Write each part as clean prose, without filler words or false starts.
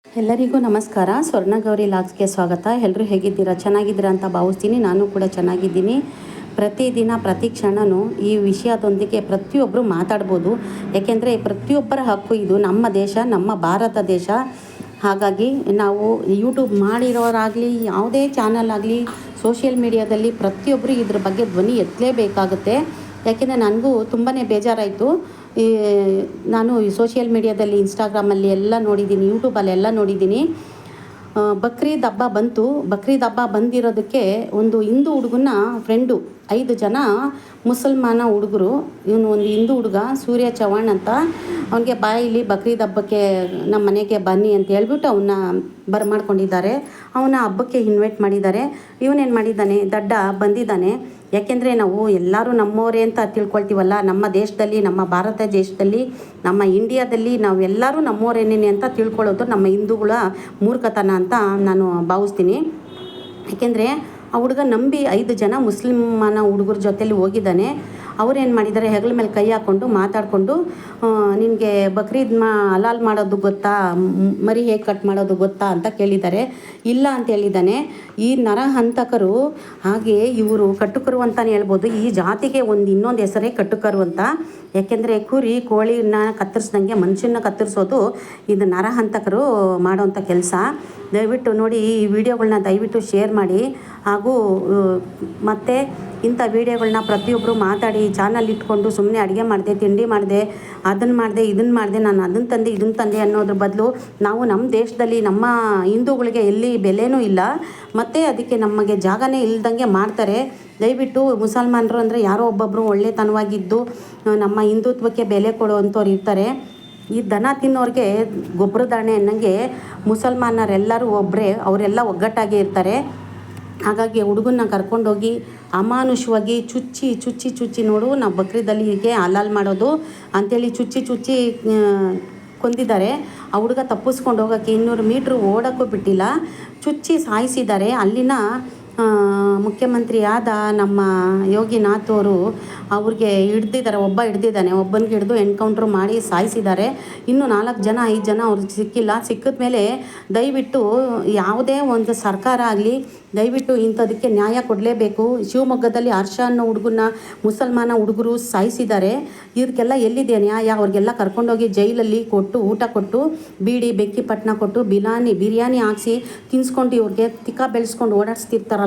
ಎಲ್ಲರಿಗೂ ನಮಸ್ಕಾರ. ಸ್ವರ್ಣಗೌರಿ ಲಾಗ್ಸ್ಗೆ ಸ್ವಾಗತ. ಎಲ್ಲರೂ ಹೇಗಿದ್ದೀರಾ? ಚೆನ್ನಾಗಿದ್ದೀರಾ ಅಂತ ಭಾವಿಸ್ತೀನಿ. ನಾನು ಕೂಡ ಚೆನ್ನಾಗಿದ್ದೀನಿ. ಪ್ರತಿದಿನ ಪ್ರತಿ ಕ್ಷಣವೂ ಈ ವಿಷಯದೊಂದಿಗೆ ಪ್ರತಿಯೊಬ್ಬರು ಮಾತಾಡ್ಬೋದು. ಏಕೆಂದರೆ ಪ್ರತಿಯೊಬ್ಬರ ಹಕ್ಕು ಇದು. ನಮ್ಮ ದೇಶ, ನಮ್ಮ ಭಾರತ ದೇಶ. ಹಾಗಾಗಿ ನಾವು ಯೂಟ್ಯೂಬ್ ಮಾಡಿರೋರಾಗಲಿ, ಯಾವುದೇ ಚಾನಲ್ ಆಗಲಿ, ಸೋಷಿಯಲ್ ಮೀಡಿಯಾದಲ್ಲಿ ಪ್ರತಿಯೊಬ್ಬರು ಇದ್ರ ಬಗ್ಗೆ ಧ್ವನಿ ಎತ್ತಲೇಬೇಕಾಗುತ್ತೆ. ಯಾಕೆಂದರೆ ನನಗೂ ತುಂಬಾ ಬೇಜಾರಾಯಿತು. ನಾನು ಈ ಸೋಷಿಯಲ್ ಮೀಡಿಯಾದಲ್ಲಿ, ಇನ್ಸ್ಟಾಗ್ರಾಮಲ್ಲಿ ಎಲ್ಲ ನೋಡಿದ್ದೀನಿ, ಯೂಟ್ಯೂಬಲ್ಲೆಲ್ಲ ನೋಡಿದ್ದೀನಿ. ಬಕ್ರೀದ್ ಹಬ್ಬ ಬಂತು. ಬಕ್ರೀದ್ ಹಬ್ಬ ಬಂದಿರೋದಕ್ಕೆ ಒಂದು ಹಿಂದೂ ಹುಡುಗನ ಫ್ರೆಂಡು 5 ಜನ ಮುಸಲ್ಮಾನ ಹುಡುಗರು, ಇವನು ಒಂದು ಹಿಂದೂ ಹುಡುಗ ಸೂರ್ಯ ಚವ್ಹಾಣ್ ಅಂತ, ಅವನಿಗೆ ಬಾಯಿಲಿ ಬಕ್ರೀದ್ ಹಬ್ಬಕ್ಕೆ ನಮ್ಮ ಮನೆಗೆ ಬನ್ನಿ ಅಂತ ಹೇಳ್ಬಿಟ್ಟು ಅವನ್ನ ಬರಮಾಡ್ಕೊಂಡಿದ್ದಾರೆ. ಅವನ ಹಬ್ಬಕ್ಕೆ ಇನ್ವೈಟ್ ಮಾಡಿದ್ದಾರೆ. ಇವನೇನು ಮಾಡಿದ್ದಾನೆ, ದಡ್ಡ ಬಂದಿದ್ದಾನೆ. ಯಾಕೆಂದರೆ ನಾವು ಎಲ್ಲರೂ ನಮ್ಮವರೇ ಅಂತ ತಿಳ್ಕೊಳ್ತೀವಲ್ಲ. ನಮ್ಮ ದೇಶದಲ್ಲಿ, ನಮ್ಮ ಭಾರತ ದೇಶದಲ್ಲಿ, ನಮ್ಮ ಇಂಡಿಯಾದಲ್ಲಿ ನಾವೆಲ್ಲರೂ ನಮ್ಮವರೇನೇನೆ ಅಂತ ತಿಳ್ಕೊಳ್ಳೋದು ನಮ್ಮ ಹಿಂದೂಗಳ ಮೂರ್ಖತನ ಅಂತ ನಾನು ಭಾವಿಸ್ತೀನಿ. ಯಾಕೆಂದರೆ ಆ ಹುಡುಗ ನಂಬಿ 5 ಜನ ಮುಸ್ಲಿಮಾನ ಹುಡುಗರ ಜೊತೆಲಿ ಹೋಗಿದ್ದಾನೆ. ಅವ್ರೇನು ಮಾಡಿದ್ದಾರೆ, ಹೆಗಲ ಮೇಲೆ ಕೈ ಹಾಕ್ಕೊಂಡು ಮಾತಾಡಿಕೊಂಡು, ನಿನಗೆ ಬಕ್ರೀದ್ ಹಲಾಲ್ ಮಾಡೋದು ಗೊತ್ತಾ, ಮರಿ ಹೇಗೆ ಕಟ್ ಮಾಡೋದು ಗೊತ್ತಾ ಅಂತ ಕೇಳಿದ್ದಾರೆ. ಇಲ್ಲ ಅಂತ ಹೇಳಿದ್ದಾನೆ. ಈ ನರಹಂತಕರು, ಹಾಗೆ ಇವರು ಕಟ್ಟುಕರು ಅಂತಲೇ ಹೇಳ್ಬೋದು. ಈ ಜಾತಿಗೆ ಇನ್ನೊಂದು ಹೆಸರೇ ಕಟ್ಟುಕರು ಅಂತ. ಯಾಕೆಂದರೆ ಕುರಿ ಕೋಳಿನ ಕತ್ತರಿಸ್ದಂಗೆ ಮನುಷ್ಯನ ಕತ್ತರಿಸೋದು ಇದು ನರಹಂತಕರು ಮಾಡೋವಂಥ ಕೆಲಸ. ದಯವಿಟ್ಟು ನೋಡಿ, ಈ ವಿಡಿಯೋಗಳನ್ನ ದಯವಿಟ್ಟು ಶೇರ್ ಮಾಡಿ. ಹಾಗೂ ಮತ್ತು ಇಂಥ ವೀಡಿಯೋಗಳನ್ನ ಪ್ರತಿಯೊಬ್ಬರು ಮಾತಾಡಿ, ಚಾನಲ್ ಇಟ್ಕೊಂಡು ಸುಮ್ಮನೆ ಅಡುಗೆ ಮಾಡಿದೆ, ತಿಂಡಿ ಮಾಡಿದೆ, ಅದನ್ನು ಮಾಡಿದೆ, ಇದನ್ನು ಮಾಡಿದೆ, ನಾನು ಅದನ್ನು ತಂದೆ, ಇದನ್ನು ತಂದೆ ಅನ್ನೋದ್ರ ಬದಲು ನಾವು ನಮ್ಮ ದೇಶದಲ್ಲಿ ನಮ್ಮ ಹಿಂದೂಗಳಿಗೆ ಎಲ್ಲಿ ಬೆಲೆನೂ ಇಲ್ಲ, ಮತ್ತು ಅದಕ್ಕೆ ನಮಗೆ ಜಾಗನೇ ಇಲ್ದಂಗೆ ಮಾಡ್ತಾರೆ. ದಯವಿಟ್ಟು ಮುಸಲ್ಮಾನರು ಅಂದರೆ ಯಾರೋ ಒಬ್ಬೊಬ್ಬರು ಒಳ್ಳೆತನವಾಗಿದ್ದು ನಮ್ಮ ಹಿಂದುತ್ವಕ್ಕೆ ಬೆಲೆ ಕೊಡುವಂಥವ್ರು ಇರ್ತಾರೆ. ಈ ದನ ತಿನ್ನೋರಿಗೆ ಗೊಬ್ಬರದಾಣೆ ಅನ್ನಂಗೆ ಮುಸಲ್ಮಾನರೆಲ್ಲರೂ ಒಬ್ಬರೇ, ಅವರೆಲ್ಲ ಒಗ್ಗಟ್ಟಾಗಿ ಇರ್ತಾರೆ. ಹಾಗಾಗಿ ಹುಡುಗನ್ನ ಕರ್ಕೊಂಡೋಗಿ ಅಮಾನುಷವಾಗಿ ಚುಚ್ಚಿ ನೋಡು, ನಾವು ಬಕ್ರೀದಲ್ಲಿ ಹೀಗೆ ಹಲಾಲ್ ಮಾಡೋದು ಅಂಥೇಳಿ ಚುಚ್ಚಿ ಕೊಂದಿದ್ದಾರೆ. ಆ ಹುಡುಗ ತಪ್ಪಿಸ್ಕೊಂಡು ಹೋಗೋಕ್ಕೆ 200 ಮೀಟ್ರ್ ಓಡೋಕ್ಕೂ ಬಿಟ್ಟಿಲ್ಲ. ಚುಚ್ಚಿ ಸಾಯಿಸಿದ್ದಾರೆ. ಅಲ್ಲಿನ ಮುಖ್ಯಮಂತ್ರಿಯಾದ ನಮ್ಮ ಯೋಗಿನಾಥ್ ಅವರು ಅವ್ರಿಗೆ ಹಿಡ್ದಿದ್ದಾರೆ. ಹಿಡ್ದಿದ್ದಾನೆ. ಒಬ್ಬನಿಗೆ ಹಿಡಿದು ಎನ್ಕೌಂಟ್ರ್ ಮಾಡಿ ಸಾಯಿಸಿದ್ದಾರೆ. ಇನ್ನು 4 ಜನ 5 ಜನ ಅವ್ರಿಗೆ ಸಿಕ್ಕಿಲ್ಲ. ಸಿಕ್ಕಿದ ಮೇಲೆ ದಯವಿಟ್ಟು ಯಾವುದೇ ಒಂದು ಸರ್ಕಾರ ಆಗಲಿ ದಯವಿಟ್ಟು ಇಂಥದಕ್ಕೆ ನ್ಯಾಯ ಕೊಡಲೇಬೇಕು. ಶಿವಮೊಗ್ಗದಲ್ಲಿ ಹರ್ಷ ಅನ್ನೋ ಹುಡುಗನ ಮುಸಲ್ಮಾನ ಹುಡುಗರು ಸಾಯಿಸಿದ್ದಾರೆ. ಇದಕ್ಕೆಲ್ಲ ಎಲ್ಲಿದೆ ನ್ಯಾಯ? ಅವ್ರಿಗೆಲ್ಲ ಕರ್ಕೊಂಡೋಗಿ ಜೈಲಲ್ಲಿ ಊಟ ಕೊಟ್ಟು ಬೀಡಿ ಬೆಂಕಿಪಟ್ಟಣ ಕೊಟ್ಟು ಬಿರಿಯಾನಿ ಹಾಕ್ಸಿ ತಿನ್ಸ್ಕೊಂಡು ಇವ್ರಿಗೆ ತಿಕ್ಕ ಬೆಳೆಸ್ಕೊಂಡು ಓಡಾಡಿಸ್ತಿರ್ತಾರಲ್ಲ.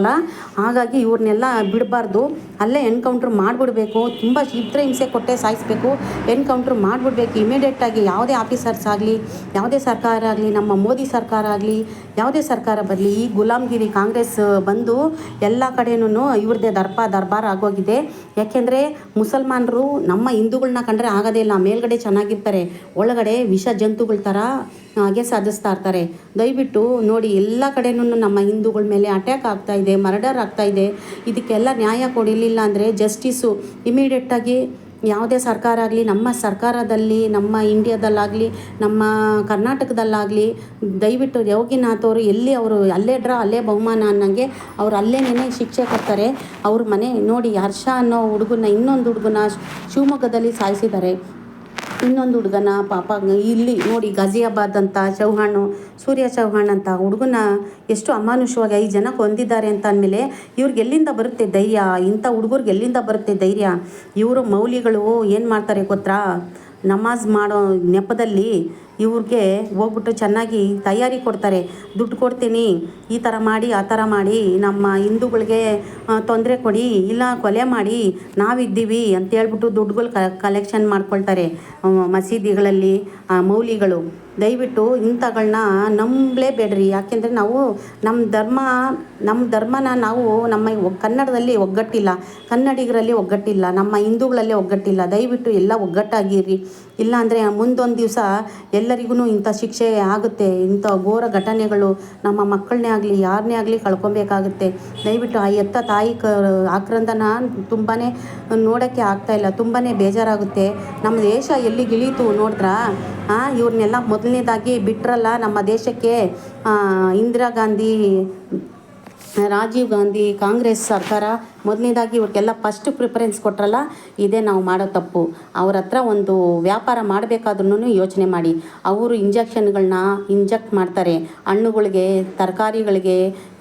ಹಾಗಾಗಿ ಇವ್ರನ್ನೆಲ್ಲ ಬಿಡಬಾರ್ದು. ಅಲ್ಲೇ ಎನ್ಕೌಂಟ್ರ್ ಮಾಡಿಬಿಡ್ಬೇಕು. ತುಂಬ ಚಿತ್ರಹಿಂಸೆ ಕೊಟ್ಟೆ ಸಾಯಿಸಬೇಕು. ಎನ್ಕೌಂಟ್ರ್ ಮಾಡಿಬಿಡ್ಬೇಕು ಇಮಿಡಿಯೇಟಾಗಿ. ಯಾವುದೇ ಆಫೀಸರ್ಸ್ ಆಗಲಿ, ಯಾವುದೇ ಸರ್ಕಾರ ಆಗಲಿ, ನಮ್ಮ ಮೋದಿ ಸರ್ಕಾರ ಆಗಲಿ, ಯಾವುದೇ ಸರ್ಕಾರ ಬರಲಿ, ಈ ಗುಲಾಮ್ಗಿರಿ ಕಾಂಗ್ರೆಸ್ ಬಂದು ಎಲ್ಲ ಕಡೆನೂ ಇವ್ರದ್ದೇ ದರ್ಬಾರ್ ಆಗೋಗಿದೆ. ಯಾಕೆಂದರೆ ಮುಸಲ್ಮಾನರು ನಮ್ಮ ಹಿಂದೂಗಳನ್ನ ಕಂಡ್ರೆ ಆಗೋದೇ ಇಲ್ಲ. ಮೇಲ್ಗಡೆ ಚೆನ್ನಾಗಿರ್ತಾರೆ, ಒಳಗಡೆ ವಿಷ ಜಂತುಗಳ ಥರ ಹಾಗೆ ಸಾಧಿಸ್ತಾ ಇರ್ತಾರೆ. ದಯವಿಟ್ಟು ನೋಡಿ, ಎಲ್ಲ ಕಡೆನೂ ನಮ್ಮ ಹಿಂದೂಗಳ ಮೇಲೆ ಅಟ್ಯಾಕ್ ಆಗ್ತಾಯಿದೆ, ಮರ್ಡರ್ ಆಗ್ತಾಯಿದೆ. ಇದಕ್ಕೆಲ್ಲ ನ್ಯಾಯ ಕೊಡಲಿಲ್ಲ ಅಂದರೆ ಜಸ್ಟಿಸು ಇಮಿಡಿಯೇಟಾಗಿ ಯಾವುದೇ ಸರ್ಕಾರ ಆಗಲಿ, ನಮ್ಮ ಸರ್ಕಾರದಲ್ಲಿ, ನಮ್ಮ ಇಂಡಿಯಾದಲ್ಲಾಗಲಿ, ನಮ್ಮ ಕರ್ನಾಟಕದಲ್ಲಾಗಲಿ ದಯವಿಟ್ಟು ಯೋಗಿನಾಥ್ ಅವರು ಎಲ್ಲಿ ಅವರು ಅಲ್ಲೇ ಅಲ್ಲೇ ಬಹುಮಾನ ಅನ್ನಂಗೆ ಅವ್ರು ಅಲ್ಲೇನೇ ಶಿಕ್ಷೆ ಕೊಡ್ತಾರೆ. ಅವ್ರ ಮನೆ ನೋಡಿ, ಹರ್ಷ ಅನ್ನೋ ಹುಡುಗನ, ಇನ್ನೊಂದು ಹುಡುಗನ ಶಿವಮೊಗ್ಗದಲ್ಲಿ ಸಾಯಿಸಿದ್ದಾರೆ. ಇನ್ನೊಂದು ಹುಡುಗನ ಪಾಪ ಇಲ್ಲಿ ನೋಡಿ, ಗಾಜಿಯಾಬಾದ್ ಅಂತ ಸೂರ್ಯ ಚವ್ಹಾಣ್ ಅಂತ ಹುಡುಗನ ಎಷ್ಟು ಅಮಾನುಷವಾಗಿ 5 ಜನ ಕೊಂದಿದ್ದಾರೆ ಅಂತ ಅಂದಮೇಲೆ ಇವ್ರಿಗೆ ಎಲ್ಲಿಂದ ಬರುತ್ತೆ ಧೈರ್ಯ? ಇಂಥ ಹುಡುಗರಿಗೆ ಎಲ್ಲಿಂದ ಬರುತ್ತೆ ಧೈರ್ಯ? ಇವರು ಮೌಲಿಗಳು ಏನು ಮಾಡ್ತಾರೆ ಗೊತ್ತಾ? ನಮಾಜ್ ಮಾಡೋ ನೆಪದಲ್ಲಿ ಇವ್ರಿಗೆ ಹೋಗ್ಬಿಟ್ಟು ಚೆನ್ನಾಗಿ ತಯಾರಿ ಕೊಡ್ತಾರೆ. ದುಡ್ಡು ಕೊಡ್ತೀನಿ, ಈ ಥರ ಮಾಡಿ ಆ ಥರ ಮಾಡಿ ನಮ್ಮ ಹಿಂದೂಗಳಿಗೆ ತೊಂದರೆ ಕೊಡಿ, ಇಲ್ಲ ಕೊಲೆ ಮಾಡಿ, ನಾವಿದ್ದೀವಿ ಅಂತೇಳ್ಬಿಟ್ಟು ದುಡ್ಡುಗಳು ಕಲೆಕ್ಷನ್ ಮಾಡ್ಕೊಳ್ತಾರೆ ಮಸೀದಿಗಳಲ್ಲಿ ಮೌಲಿಗಳು. ದಯವಿಟ್ಟು ಇಂಥಗಳನ್ನ ನಂಬಲೇಬೇಡ್ರಿ. ಯಾಕೆಂದರೆ ನಾವು ನಮ್ಮ ಧರ್ಮನ ನಾವು ಕನ್ನಡದಲ್ಲಿ ಒಗ್ಗಟ್ಟಿಲ್ಲ, ಕನ್ನಡಿಗರಲ್ಲಿ ಒಗ್ಗಟ್ಟಿಲ್ಲ, ನಮ್ಮ ಹಿಂದೂಗಳಲ್ಲಿ ಒಗ್ಗಟ್ಟಿಲ್ಲ. ದಯವಿಟ್ಟು ಎಲ್ಲ ಒಗ್ಗಟ್ಟಾಗಿರ್ರಿ. ಇಲ್ಲಾಂದರೆ ಮುಂದೊಂದು ದಿವಸ ಎಲ್ಲರಿಗೂ ಇಂಥ ಶಿಕ್ಷೆ ಆಗುತ್ತೆ. ಇಂಥ ಘೋರ ಘಟನೆಗಳು ನಮ್ಮ ಮಕ್ಕಳನ್ನೇ ಆಗಲಿ ಯಾರನ್ನೇ ಆಗಲಿ ಕಳ್ಕೊಬೇಕಾಗುತ್ತೆ. ದಯವಿಟ್ಟು ಆ ಎತ್ತ ತಾಯಿ ಆಕ್ರಂದನ ತುಂಬಾ ನೋಡೋಕ್ಕೆ ಆಗ್ತಾಯಿಲ್ಲ. ತುಂಬಾ ಬೇಜಾರಾಗುತ್ತೆ. ನಮ್ಮ ದೇಶ ಎಲ್ಲಿಗಿಳೀತು ನೋಡಿದ್ರಾ? ಇವ್ರನ್ನೆಲ್ಲ ಮೊದಲನೇದಾಗಿ ಬಿಟ್ರಲ್ಲ ನಮ್ಮ ದೇಶಕ್ಕೆ ಇಂದಿರಾ ಗಾಂಧಿ ರಾಜೀವ್ ಗಾಂಧಿ ಕಾಂಗ್ರೆಸ್ ಸರ್ಕಾರ ಮೊದಲನೇದಾಗಿ ಇವ್ರಿಗೆಲ್ಲ ಫಸ್ಟ್ ಪ್ರಿಫರೆನ್ಸ್ ಕೊಟ್ರಲ್ಲ, ಇದೇ ನಾವು ಮಾಡೋ ತಪ್ಪು. ಅವ್ರ ಹತ್ರ ಒಂದು ವ್ಯಾಪಾರ ಮಾಡಬೇಕಾದ್ರೂ ಯೋಚನೆ ಮಾಡಿ. ಅವರು ಇಂಜೆಕ್ಷನ್ಗಳನ್ನ ಇಂಜೆಕ್ಟ್ ಮಾಡ್ತಾರೆ, ಹಣ್ಣುಗಳಿಗೆ, ತರಕಾರಿಗಳಿಗೆ,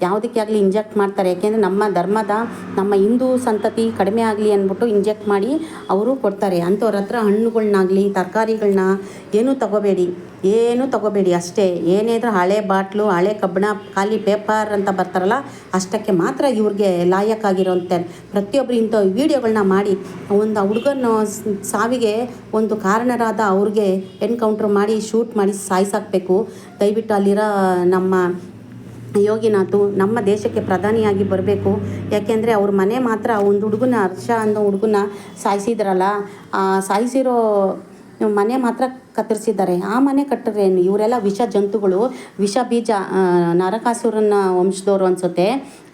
ಯಾವುದಕ್ಕೆ ಆಗಲಿ ಇಂಜೆಕ್ಟ್ ಮಾಡ್ತಾರೆ. ಯಾಕೆಂದರೆ ನಮ್ಮ ಧರ್ಮದ, ನಮ್ಮ ಹಿಂದೂ ಸಂತತಿ ಕಡಿಮೆ ಆಗಲಿ ಅಂದ್ಬಿಟ್ಟು ಇಂಜೆಕ್ಟ್ ಮಾಡಿ ಅವರು ಕೊಡ್ತಾರೆ. ಅಂಥವ್ರ ಹತ್ರ ಹಣ್ಣುಗಳ್ನಾಗಲಿ ತರಕಾರಿಗಳನ್ನ ಏನೂ ತಗೋಬೇಡಿ ಅಷ್ಟೇ. ಏನೇ ಇದ್ರೂ ಹಳೆ ಬಾಟ್ಲು, ಹಳೆ ಕಬ್ಬಣ, ಖಾಲಿ ಪೇಪರ್ ಅಂತ ಬರ್ತಾರಲ್ಲ ಅಷ್ಟಕ್ಕೆ ಮಾತ್ರ ಇವ್ರಿಗೆ ಲಾಯಕ್ಕಾಗಿರೋಂಥ ಪ್ರತಿಯೊಬ್ಬರು ಇಂಥ ವೀಡಿಯೋಗಳನ್ನ ಮಾಡಿ ಒಂದು ಹುಡುಗನ ಸಾವಿಗೆ ಒಂದು ಕಾರಣರಾದ ಅವ್ರಿಗೆ ಎನ್ಕೌಂಟ್ರ್ ಮಾಡಿ ಶೂಟ್ ಮಾಡಿ ಸಾಯಿಸಾಕಬೇಕು. ದಯವಿಟ್ಟು ಅಲ್ಲಿರೋ ನಮ್ಮ ಯೋಗಿನಾಥ್ ನಮ್ಮ ದೇಶಕ್ಕೆ ಪ್ರಧಾನಿಯಾಗಿ ಬರಬೇಕು. ಯಾಕೆಂದರೆ ಅವ್ರ ಮನೆ ಮಾತ್ರ ಒಂದು ಹುಡುಗನ ಹರ್ಷ ಅನ್ನೋ ಹುಡುಗನ ಸಾಯಿಸಿದ್ರಲ್ಲ, ಸಾಯಿಸಿರೋ ಮನೆ ಮಾತ್ರ ಕತ್ತರಿಸಿದ್ದಾರೆ. ಆ ಮನೆ ಕಟ್ಟರೇನು, ಇವರೆಲ್ಲ ವಿಷ ಜಂತುಗಳು, ವಿಷ ಬೀಜ, ನರಕಾಸುರನ ವಂಶದವರು ಅನಿಸುತ್ತೆ.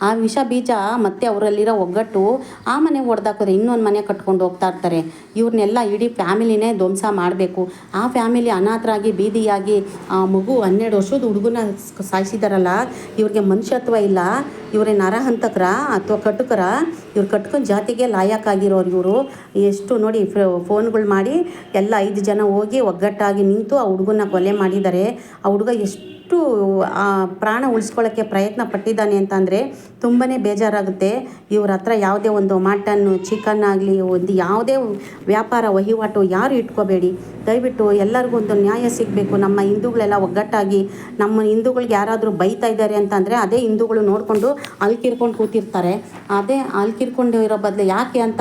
ಆ ವಿಷ ಬೀಜ ಮತ್ತು ಅವರಲ್ಲಿರೋ ಒಗ್ಗಟ್ಟು ಆ ಮನೆ ಹೊಡೆದಾಕಿದ್ರೆ ಇನ್ನೊಂದು ಮನೆ ಕಟ್ಕೊಂಡು ಹೋಗ್ತಾ ಇರ್ತಾರೆ. ಇವ್ರನ್ನೆಲ್ಲ ಇಡೀ ಫ್ಯಾಮಿಲಿನೇ ಧ್ವಂಸ ಮಾಡಬೇಕು. ಆ ಫ್ಯಾಮಿಲಿ ಅನಾಥರಾಗಿ ಬೀದಿಯಾಗಿ ಆ ಮಗು 12 ವರ್ಷದ ಹುಡುಗನ ಸಾಯಿಸಿದಾರಲ್ಲ, ಇವ್ರಿಗೆ ಮನುಷ್ಯತ್ವ ಇಲ್ಲ. ಇವರೇ ನರಹಂತಕರ ಅಥವಾ ಕಟುಕರ? ಇವ್ರು ಕಟ್ಕೊಂಡು ಜಾತಿಗೆ ಲಾಯಕ್ಕಾಗಿರೋರು ಇವರು. ಎಷ್ಟು ನೋಡಿ, ಫೋನ್ಗಳು ಮಾಡಿ ಎಲ್ಲ 5 ಜನ ಹೋಗಿ ಒಗ್ಗಟ್ಟಾಗಿ ನಿಂತು ಆ ಹುಡುಗನ ಕೊಲೆ ಮಾಡಿದ್ದಾರೆ. ಆ ಹುಡುಗ ಎಷ್ಟು ಪ್ರಾಣ ಉಳಿಸ್ಕೊಳ್ಳೋಕ್ಕೆ ಪ್ರಯತ್ನ ಪಟ್ಟಿದ್ದಾನೆ ಅಂತಂದರೆ ತುಂಬಾ ಬೇಜಾರಾಗುತ್ತೆ. ಇವ್ರ ಹತ್ರ ಯಾವುದೇ ಒಂದು ಮಟನ್ನು, ಚಿಕನ್ ಆಗಲಿ, ಒಂದು ಯಾವುದೇ ವ್ಯಾಪಾರ ವಹಿವಾಟು ಯಾರು ಇಟ್ಕೋಬೇಡಿ. ದಯವಿಟ್ಟು ಎಲ್ಲರಿಗೂ ಒಂದು ನ್ಯಾಯ ಸಿಗಬೇಕು. ನಮ್ಮ ಹಿಂದೂಗಳೆಲ್ಲ ಒಗ್ಗಟ್ಟಾಗಿ, ನಮ್ಮ ಹಿಂದೂಗಳಿಗೆ ಯಾರಾದರೂ ಬೈತಾ ಇದ್ದಾರೆ ಅಂತಂದರೆ ಅದೇ ಹಿಂದೂಗಳು ನೋಡಿಕೊಂಡು ಅಲ್ಕಿರ್ಕೊಂಡು ಕೂತಿರ್ತಾರೆ. ಅದೇ ಅಲ್ಕಿರ್ಕೊಂಡು ಇರೋ ಬದಲು ಯಾಕೆ ಅಂತ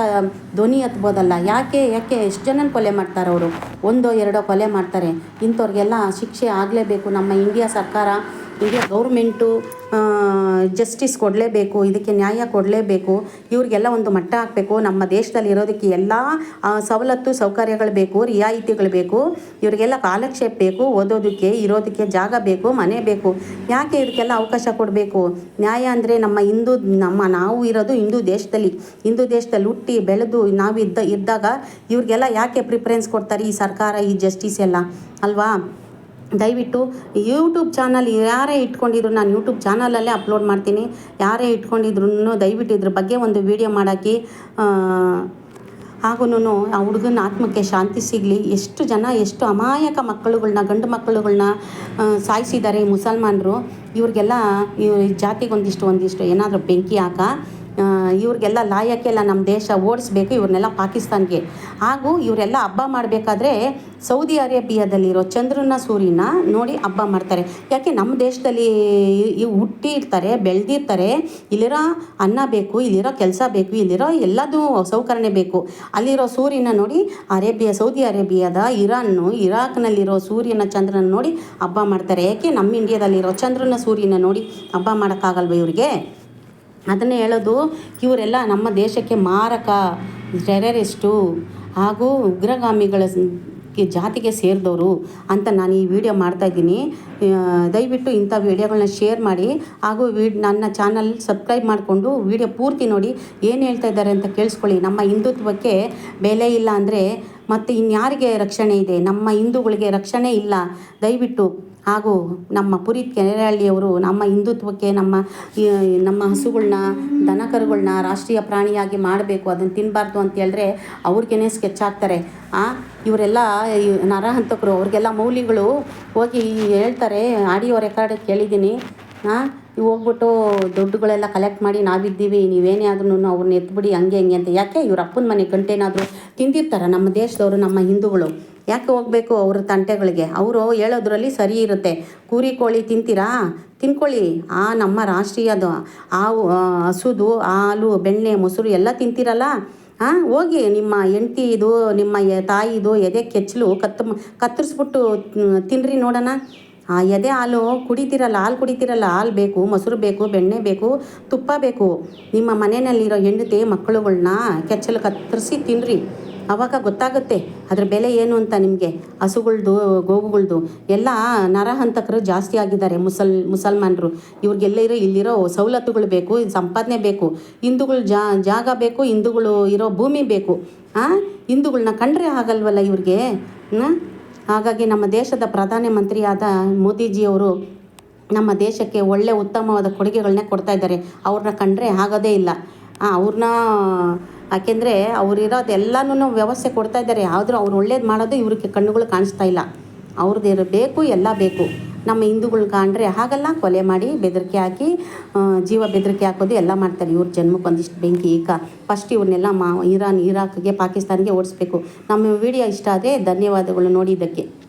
ಧ್ವನಿ ಎತ್ಬೋದಲ್ಲ. ಯಾಕೆ ಎಷ್ಟು ಜನನ ಕೊಲೆ ಮಾಡ್ತಾರೆ ಅವರು? 1-2 ಕೊಲೆ ಮಾಡ್ತಾರೆ. ಇಂಥವ್ರಿಗೆಲ್ಲ ಶಿಕ್ಷೆ ಆಗಲೇಬೇಕು. ನಮ್ಮ ಇಂಡಿಯಾ ಸರ್ಕಾರ, ಇಂಡಿಯಾ ಗೌರ್ಮೆಂಟು ಜಸ್ಟಿಸ್ ಕೊಡಲೇಬೇಕು, ಇದಕ್ಕೆ ನ್ಯಾಯ ಕೊಡಲೇಬೇಕು. ಇವ್ರಿಗೆಲ್ಲ ಒಂದು ಮಟ್ಟ ಹಾಕಬೇಕು. ನಮ್ಮ ದೇಶದಲ್ಲಿ ಇರೋದಕ್ಕೆ ಎಲ್ಲ ಸವಲತ್ತು ಸೌಕರ್ಯಗಳು ಬೇಕು, ರಿಯಾಯಿತಿಗಳು ಬೇಕು. ಇವರಿಗೆಲ್ಲ ಕಾಲಕ್ಷೇಪ ಬೇಕು, ಓದೋದಕ್ಕೆ, ಇರೋದಕ್ಕೆ ಜಾಗ ಬೇಕು, ಮನೆ ಬೇಕು. ಯಾಕೆ ಇದಕ್ಕೆಲ್ಲ ಅವಕಾಶ ಕೊಡಬೇಕು? ನ್ಯಾಯ ಅಂದರೆ ನಾವು ಇರೋದು ಹಿಂದೂ ದೇಶದಲ್ಲಿ ಹುಟ್ಟಿ ಬೆಳೆದು ನಾವು ಇದ್ದಾಗ ಇವ್ರಿಗೆಲ್ಲ ಯಾಕೆ ಪ್ರಿಫರೆನ್ಸ್ ಕೊಡ್ತಾರೆ ಈ ಸರ್ಕಾರ, ಈ ಜಸ್ಟಿಸ್ ಎಲ್ಲ ಅಲ್ವಾ? ದಯವಿಟ್ಟು ಯೂಟ್ಯೂಬ್ ಚಾನಲ್ ಯಾರೇ ಇಟ್ಕೊಂಡಿದ್ರು, ನಾನು ಯೂಟ್ಯೂಬ್ ಚಾನಲಲ್ಲೇ ಅಪ್ಲೋಡ್ ಮಾಡ್ತೀನಿ. ಯಾರೇ ಇಟ್ಕೊಂಡಿದ್ರು ದಯವಿಟ್ಟು ಇದ್ರ ಬಗ್ಗೆ ಒಂದು ವಿಡಿಯೋ ಮಾಡೋಕ್ಕೆ, ಹಾಗೂ ಆ ಹುಡುಗನ ಆತ್ಮಕ್ಕೆ ಶಾಂತಿ ಸಿಗಲಿ. ಎಷ್ಟು ಅಮಾಯಕ ಮಕ್ಕಳುಗಳನ್ನ, ಗಂಡು ಮಕ್ಕಳುಗಳನ್ನ ಸಾಯಿಸಿದ್ದಾರೆ ಈ ಮುಸಲ್ಮಾನರು. ಇವ್ರಿಗೆಲ್ಲ ಜಾತಿಗೆ ಒಂದಿಷ್ಟು ಏನಾದರೂ ಬೆಂಕಿ ಹಾಕ. ಇವ್ರಿಗೆಲ್ಲ ಲಾಯಕ್ಕೆಲ್ಲ ನಮ್ಮ ದೇಶ ಓಡಿಸ್ಬೇಕು, ಇವ್ರನ್ನೆಲ್ಲ ಪಾಕಿಸ್ತಾನ್ಗೆ. ಹಾಗೂ ಇವರೆಲ್ಲ ಹಬ್ಬ ಮಾಡಬೇಕಾದ್ರೆ ಸೌದಿ ಅರೇಬಿಯಾದಲ್ಲಿರೋ ಚಂದ್ರನ ಸೂರ್ಯನ ನೋಡಿ ಹಬ್ಬ ಮಾಡ್ತಾರೆ. ಯಾಕೆ? ನಮ್ಮ ದೇಶದಲ್ಲಿ ಹುಟ್ಟಿ ಇರ್ತಾರೆ, ಬೆಳೆದಿರ್ತಾರೆ. ಇಲ್ಲಿರೋ ಅನ್ನ ಬೇಕು, ಇಲ್ಲಿರೋ ಕೆಲಸ ಬೇಕು, ಇಲ್ಲಿರೋ ಎಲ್ಲದೂ ಸೌಕರ್ಯ ಬೇಕು. ಅಲ್ಲಿರೋ ಸೂರ್ಯನ ನೋಡಿ ಸೌದಿ ಅರೇಬಿಯಾದ ಇರಾಕ್ನಲ್ಲಿರೋ ಸೂರ್ಯನ ಚಂದ್ರನ ನೋಡಿ ಹಬ್ಬ ಮಾಡ್ತಾರೆ. ಯಾಕೆ? ನಮ್ಮ ಇಂಡಿಯಾದಲ್ಲಿರೋ ಚಂದ್ರನ ಸೂರ್ಯನ ನೋಡಿ ಹಬ್ಬ ಮಾಡೋಕ್ಕಾಗಲ್ವ ಇವ್ರಿಗೆ? ಅದನ್ನೇ ಹೇಳೋದು. ಇವರೆಲ್ಲ ನಮ್ಮ ದೇಶಕ್ಕೆ ಮಾರಕ ಟೆರರಿಸ್ಟು ಹಾಗೂ ಉಗ್ರಗಾಮಿಗಳ ಜಾತಿಗೆ ಸೇರಿದವರು ಅಂತ ನಾನು ಈ ವಿಡಿಯೋ ಮಾಡ್ತಾಯಿದ್ದೀನಿ. ದಯವಿಟ್ಟು ಇಂಥ ವಿಡಿಯೋಗಳನ್ನ ಶೇರ್ ಮಾಡಿ, ಹಾಗೂ ನನ್ನ ಚಾನಲ್ ಸಬ್ಸ್ಕ್ರೈಬ್ ಮಾಡಿಕೊಂಡು ವಿಡಿಯೋ ಪೂರ್ತಿ ನೋಡಿ ಏನು ಹೇಳ್ತಾ ಇದ್ದಾರೆ ಅಂತ ಕೇಳಿಸ್ಕೊಳ್ಳಿ. ನಮ್ಮ ಹಿಂದುತ್ವಕ್ಕೆ ಬೆಲೆ ಇಲ್ಲ ಅಂದರೆ ಮತ್ತು ಇನ್ಯಾರಿಗೆ ರಕ್ಷಣೆ ಇದೆ? ನಮ್ಮ ಹಿಂದೂಗಳಿಗೆ ರಕ್ಷಣೆ ಇಲ್ಲ. ದಯವಿಟ್ಟು ಹಾಗೂ ನಮ್ಮ ಪುರೀತ್ ಕೆರೆಹಳ್ಳಿಯವರು ನಮ್ಮ ಹಿಂದುತ್ವಕ್ಕೆ, ನಮ್ಮ ಹಸುಗಳ್ನ, ದನಕರುಗಳ್ನ ರಾಷ್ಟ್ರೀಯ ಪ್ರಾಣಿಯಾಗಿ ಮಾಡಬೇಕು, ಅದನ್ನು ತಿನ್ನಬಾರ್ದು ಅಂತ ಹೇಳಿದ್ರೆ ಅವ್ರಿಗೇನೆ ಸ್ಕೆಚ್ ಹಾಕ್ತಾರೆ. ಇವರೆಲ್ಲ ನರಹಂತಕರು, ಅವ್ರಿಗೆಲ್ಲ ಮೌಲ್ಯಗಳು ಹೋಗಿ ಹೇಳ್ತಾರೆ. ಆಡಿಯೋ ರೆಕಾರ್ಡ್ ಕೇಳಿದ್ದೀನಿ. ಹೋಗ್ಬಿಟ್ಟು ದುಡ್ಡುಗಳೆಲ್ಲ ಕಲೆಕ್ಟ್ ಮಾಡಿ ನಾವಿದ್ದೀವಿ, ನೀವೇನೇ ಆದ್ರೂ ಅವ್ರನ್ನ ಎತ್ಬಿಡಿ, ಹಂಗೆ ಅಂತ. ಯಾಕೆ? ಇವ್ರ ಅಪ್ಪನ ಮನೆ ಗಂಟೇನಾದರೂ ತಿಂದಿರ್ತಾರೆ ನಮ್ಮ ದೇಶದವರು, ನಮ್ಮ ಹಿಂದೂಗಳು. ಯಾಕೆ ಹೋಗಬೇಕು ಅವ್ರ ತಂಟೆಗಳಿಗೆ? ಅವರು ಹೇಳೋದ್ರಲ್ಲಿ ಸರಿ ಇರುತ್ತೆ. ಕುರಿ ಕೋಳಿ ತಿಂತೀರಾ? ತಿನ್ಕೊಳ್ಳಿ. ನಮ್ಮ ರಾಷ್ಟ್ರೀಯದು ಹಸುದು ಹಾಲು, ಬೆಣ್ಣೆ, ಮೊಸರು ಎಲ್ಲ ತಿಂತೀರಲ್ಲ, ಹೋಗಿ ನಿಮ್ಮ ಹೆಂಡ್ತಿದು, ನಿಮ್ಮ ತಾಯಿದು ಎದೆ ಕೆಚ್ಚಲು ಕತ್ತರಿಸ್ಬಿಟ್ಟು ತಿನ್ನಿರಿ ನೋಡೋಣ. ಎದೆ ಹಾಲು ಕುಡಿತೀರಲ್ಲ, ಹಾಲು ಬೇಕು, ಮೊಸರು ಬೇಕು, ಬೆಣ್ಣೆ ಬೇಕು, ತುಪ್ಪ ಬೇಕು. ನಿಮ್ಮ ಮನೆಯಲ್ಲಿರೋ ಹೆಂಡತಿ ಮಕ್ಕಳುಗಳ್ನ ಕೆಚ್ಚಲು ಕತ್ತರಿಸಿ ತಿನ್ನಿರಿ. ಆವಾಗ ಗೊತ್ತಾಗುತ್ತೆ ಅದ್ರ ಬೆಲೆ ಏನು ಅಂತ ನಿಮಗೆ. ಹಸುಗಳ್ದು, ಗೋವುಗಳ್ದು ಎಲ್ಲ ನರಹಂತಕರು ಜಾಸ್ತಿ ಆಗಿದ್ದಾರೆ ಮುಸಲ್ಮಾನರು. ಇವ್ರಿಗೆಲ್ಲ ಇಲ್ಲಿರೋ ಸವಲತ್ತುಗಳು ಬೇಕು, ಸಂಪಾದನೆ ಬೇಕು, ಹಿಂದೂಗಳು ಜಾಗ ಬೇಕು, ಹಿಂದೂಗಳು ಇರೋ ಭೂಮಿ ಬೇಕು. ಹಿಂದೂಗಳನ್ನ ಕಂಡ್ರೆ ಆಗಲ್ವಲ್ಲ ಇವ್ರಿಗೆ. ಹಾಗಾಗಿ ನಮ್ಮ ದೇಶದ ಪ್ರಧಾನಮಂತ್ರಿಯಾದ ಮೋದಿಜಿಯವರು ನಮ್ಮ ದೇಶಕ್ಕೆ ಒಳ್ಳೆ ಉತ್ತಮವಾದ ಕೊಡುಗೆಗಳನ್ನೇ ಕೊಡ್ತಾ ಇದ್ದಾರೆ. ಅವ್ರನ್ನ ಕಂಡ್ರೆ ಆಗೋದೇ ಇಲ್ಲ. ಅವ್ರನ್ನ ಯಾಕೆಂದರೆ ಅವರಿರೋದು ಎಲ್ಲನೂ ವ್ಯವಸ್ಥೆ ಕೊಡ್ತಾ ಇದ್ದಾರೆ. ಆದರೂ ಅವ್ರು ಒಳ್ಳೇದು ಮಾಡೋದು ಇವ್ರಿಗೆ ಕಣ್ಣುಗಳು ಕಾಣಿಸ್ತಾ ಇಲ್ಲ. ಅವ್ರದ್ದು ಬೇಕು, ಎಲ್ಲ ಬೇಕು. ನಮ್ಮ ಹಿಂದೂಗಳು ಕಂಡ್ರೆ ಹಾಗಲ್ಲ, ಕೊಲೆ ಮಾಡಿ ಬೆದರಿಕೆ ಹಾಕಿ ಜೀವ ಬೆದರಿಕೆ ಹಾಕೋದು ಎಲ್ಲ ಮಾಡ್ತಾರೆ. ಇವ್ರ ಜನ್ಮಕ್ಕೆ ಒಂದಿಷ್ಟು ಬೆಂಕಿ. ಈಗ ಫಸ್ಟ್ ಇವ್ರನ್ನೆಲ್ಲ ಇರಾಕ್ಗೆ, ಪಾಕಿಸ್ತಾನ್ಗೆ ಓಡಿಸ್ಬೇಕು. ನಮ್ಮ ವಿಡಿಯೋ ಇಷ್ಟ ಆದರೆ ಧನ್ಯವಾದಗಳು ನೋಡಿದ್ದಕ್ಕೆ.